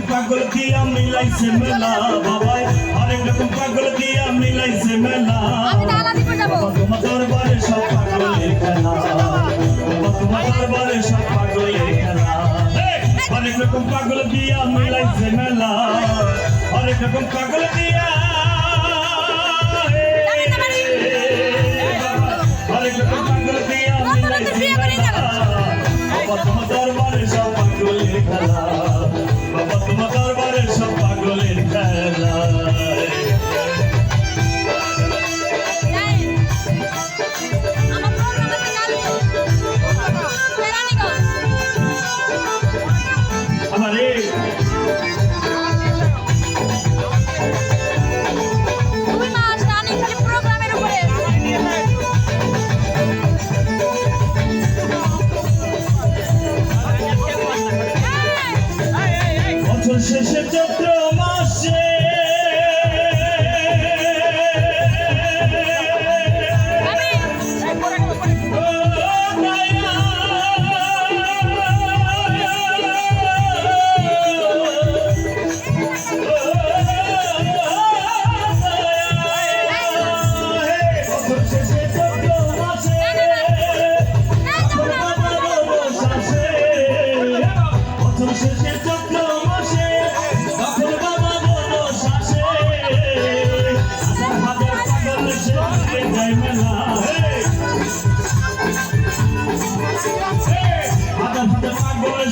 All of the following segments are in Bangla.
পাগল দিয়া মিলাইছে মেলা বাবাই অনেক রকম পাগল দিয়া মিলাইছে মেলা তোমার দরবারে সব পাগলের খেলা তোমার দরবারে সব পাগলের খেলা অনেক রকম পাগল দিয়া মিলাইছে মেলা অনেক রকম পাগল দিয়া অনেক রকম পাগল দিয়া মিলাইছে মেলা তোমার দরবারে সব পাগলের খেলা বাবা তোমার দরবারে সব পাগলের খেলা আমারে বছর শেষে চৈত্র মাসে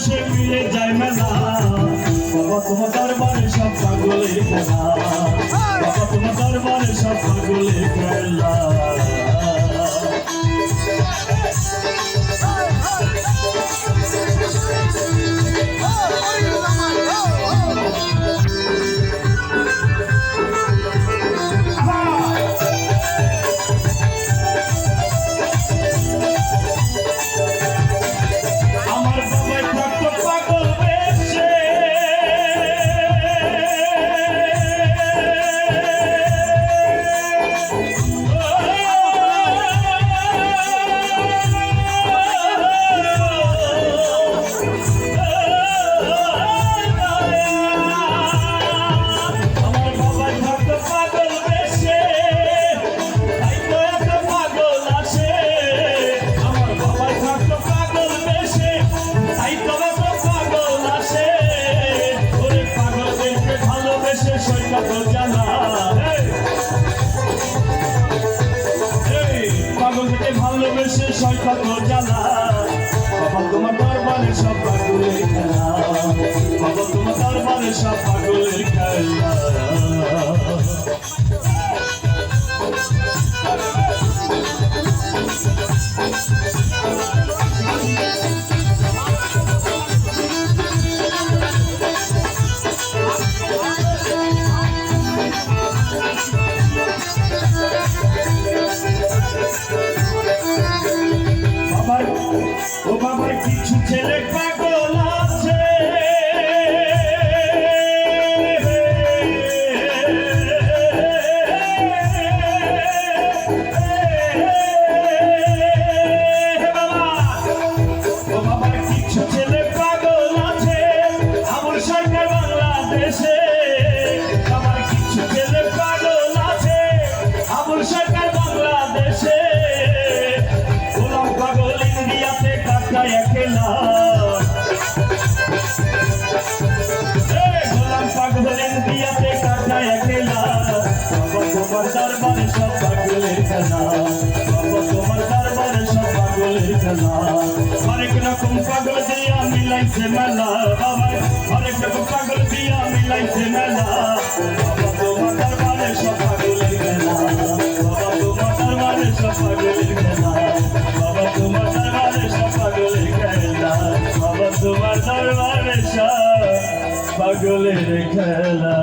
সে মিলে যায় মেলা বাবা তোমার দরবারে সব পাগলের খেলা বাবা তোমার দরবারে সব পাগলের খেলা ভালোবেসে সৈকত জ্বালা বাবা তোমার দরবারে সব পাগলের খেলা বাবা তোমার দরবারে সব পাগলের খেলা ও বাবার কিছু ছেলে পাগল আছে ও বাবার কিছু ছেলে পাগল আছে আমার সরকার বাংলাদেশে আমার কিছু ছেলে পাগল আছে আমার সরকার বাংলাদেশে গোলাম পাগল ইন্ডিয়াতে কাটায় একলা গোলাম পাগল ইন্ডিয়াতে কাটায় একলা বাবা তোমার দরবারে সব পাগলের খেলা বাবা তোমার দরবারে সব পাগলের খেলা অনেক রকম পাগল দিয়া মিলাইছে মেলা বাবা অনেক রকম পাগল দিয়া মিলাইছে মেলা বাবা তোমার দরবারে সব পাগলের খেলা বাবা তোমার দরবারে সব পাগলের খেলা বাবা তোমার দরবারে সব পাগলের খেলা দরবারে সব পাগলের খেলা।